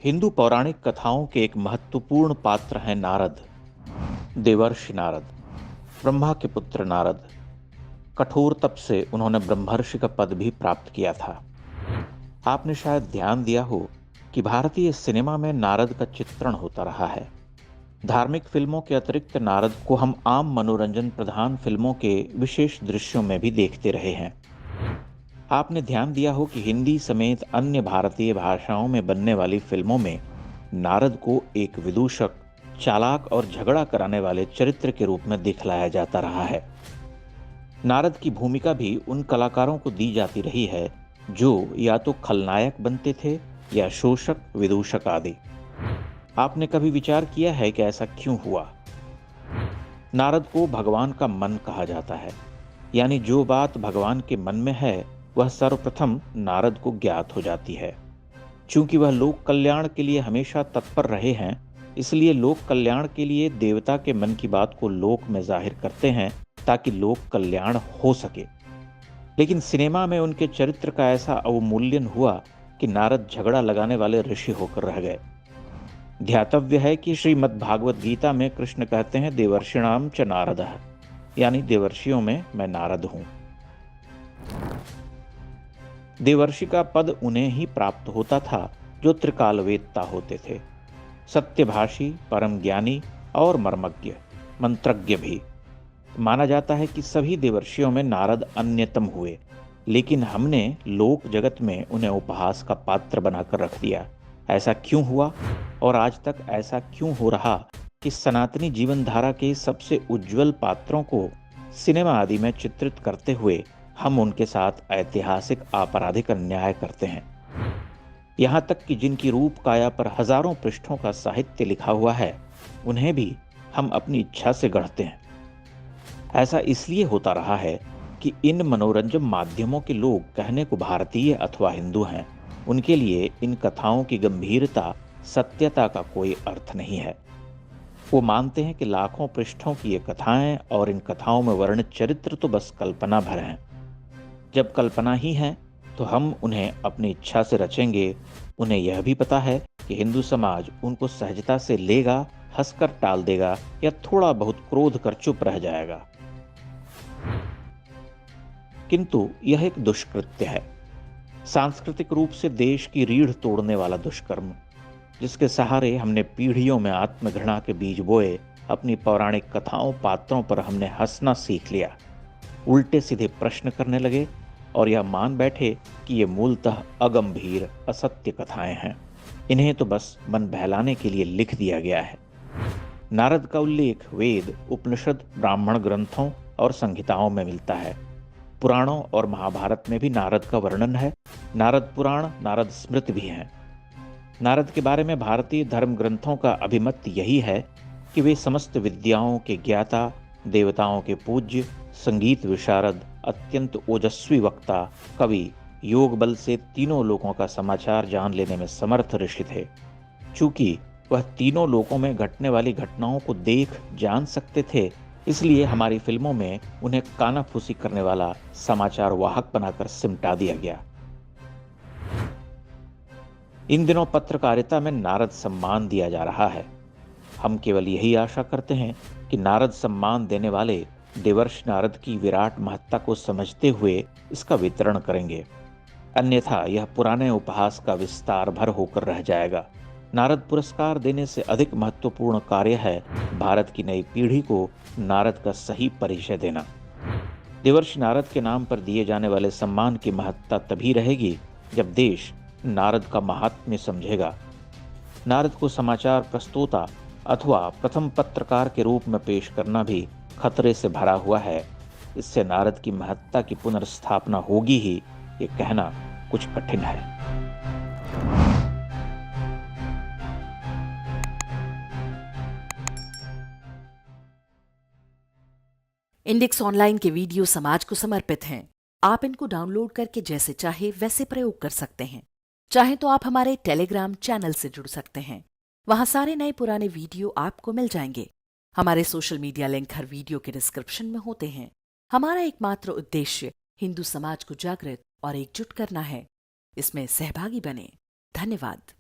हिंदू पौराणिक कथाओं के एक महत्वपूर्ण पात्र हैं नारद। देवर्षि नारद, ब्रह्मा के पुत्र नारद। कठोर तप से उन्होंने ब्रह्मर्षि का पद भी प्राप्त किया था। आपने शायद ध्यान दिया हो कि भारतीय सिनेमा में नारद का चित्रण होता रहा है। धार्मिक फिल्मों के अतिरिक्त नारद को हम आम मनोरंजन प्रधान फिल्मों के विशेष दृश्यों में भी देखते रहे हैं। आपने ध्यान दिया हो कि हिंदी समेत अन्य भारतीय भाषाओं में बनने वाली फिल्मों में नारद को एक विदूषक, चालाक और झगड़ा कराने वाले चरित्र के रूप में दिखलाया जाता रहा है। नारद की भूमिका भी उन कलाकारों को दी जाती रही है जो या तो खलनायक बनते थे या शोषक, विदूषक आदि। आपने कभी विचार किया है कि ऐसा क्यों हुआ? नारद को भगवान का मन कहा जाता है, यानी जो बात भगवान के मन में है वह सर्वप्रथम नारद को ज्ञात हो जाती है। चूंकि वह लोक कल्याण के लिए हमेशा तत्पर रहे हैं, इसलिए लोक कल्याण के लिए देवता के मन की बात को लोक में जाहिर करते हैं ताकि लोक कल्याण हो सके। लेकिन सिनेमा में उनके चरित्र का ऐसा अवमूल्यन हुआ कि नारद झगड़ा लगाने वाले ऋषि होकर रह गए। ध्यातव्य है कि श्रीमद् भागवत गीता में कृष्ण कहते हैं, देवर्षिणाम च नारदः, यानी देवर्षियों में मैं नारद हूं। देवर्षि का पद उन्हें ही प्राप्त होता था जो त्रिकालवेत्ता होते थे, सत्यभाषी, परम ज्ञानी और मर्मज्ञ, मंत्रज्ञ भी। माना जाता है कि सभी देवर्षियों में नारद अन्यतम हुए, लेकिन हमने लोक जगत में उन्हें उपहास का पात्र बनाकर रख दिया। ऐसा क्यों हुआ और आज तक ऐसा क्यों हो रहा कि सनातनी जीवन धारा के सबसे उज्जवल पात्रों को सिनेमा आदि में चित्रित करते हुए हम उनके साथ ऐतिहासिक आपराधिक अन्याय करते हैं। यहाँ तक कि जिनकी रूप काया पर हजारों पृष्ठों का साहित्य लिखा हुआ है, उन्हें भी हम अपनी इच्छा से गढ़ते हैं। ऐसा इसलिए होता रहा है कि इन मनोरंजन माध्यमों के लोग कहने को भारतीय अथवा हिंदू हैं। उनके लिए इन कथाओं की गंभीरता, सत्यता का कोई अर्थ नहीं है। वो मानते हैं कि लाखों पृष्ठों की ये कथाएं और इन कथाओं में वर्णित चरित्र तो बस कल्पना भर हैं। जब कल्पना ही है तो हम उन्हें अपनी इच्छा से रचेंगे। उन्हें यह भी पता है कि हिंदू समाज उनको सहजता से लेगा, हंसकर टाल देगा या थोड़ा बहुत क्रोध कर चुप रह जाएगा। किंतु यह एक दुष्कृत्य है, सांस्कृतिक रूप से देश की रीढ़ तोड़ने वाला दुष्कर्म, जिसके सहारे हमने पीढ़ियों में आत्मघृणा के बीज बोए। अपनी पौराणिक कथाओं, पात्रों पर हमने हंसना सीख लिया, उल्टे सीधे प्रश्न करने लगे और यह मान बैठे कि ये मूलतः अगंभीर, असत्य कथाएं हैं। इन्हें तो बस मन बहलाने के लिए लिख दिया गया है। नारद का उल्लेख वेद, उपनिषद, ब्राह्मण ग्रंथों और संहिताओं में मिलता है। पुराणों और महाभारत में भी नारद का वर्णन है। नारद पुराण, नारद स्मृति भी हैं। नारद के बारे में भारतीय धर्म ग्रंथों का अभिमत यही है कि वे समस्त विद्याओं के ज्ञाता, देवताओं के पूज्य, संगीत विशारद, अत्यंत ओजस्वी वक्ता, कवि, योग बल से तीनों लोकों का समाचार जान लेने में समर्थ ऋषि थे। चूंकि वह तीनों लोकों में घटने वाली घटनाओं को देख जान सकते थे, इसलिए हमारी फिल्मों में उन्हें कानाफूसी करने वाला समाचार वाहक बनाकर सिमटा दिया गया। इन दिनों पत्रकारिता में नारद सम्मान दिया जा रहा है। हम केवल यही आशा करते हैं कि नारद सम्मान देने वाले देवर्षि नारद की विराट महत्ता को समझते हुए इसका वितरण करेंगे, अन्यथा यह पुराने उपहास का विस्तार भर होकर रह जाएगा। नारद पुरस्कार देने से अधिक महत्वपूर्ण कार्य है भारत की नई पीढ़ी को नारद का सही परिचय देना। देवर्षि नारद के नाम पर दिए जाने वाले सम्मान की महत्ता तभी रहेगी जब देश नारद का महात्म्य समझेगा। नारद को समाचार प्रस्तोता अथवा प्रथम पत्रकार के रूप में पेश करना भी खतरे से भरा हुआ है। इससे नारद की महत्ता की पुनर्स्थापना होगी ही, ये कहना कुछ कठिन है। इंडेक्स ऑनलाइन के वीडियो समाज को समर्पित हैं। आप इनको डाउनलोड करके जैसे चाहे वैसे प्रयोग कर सकते हैं। चाहे तो आप हमारे टेलीग्राम चैनल से जुड़ सकते हैं। वहां सारे नए पुराने वीडियो आपको मिल जाएंगे। हमारे सोशल मीडिया लिंक हर वीडियो के डिस्क्रिप्शन में होते हैं। हमारा एकमात्र उद्देश्य हिंदू समाज को जागृत और एकजुट करना है। इसमें सहभागी बने। धन्यवाद।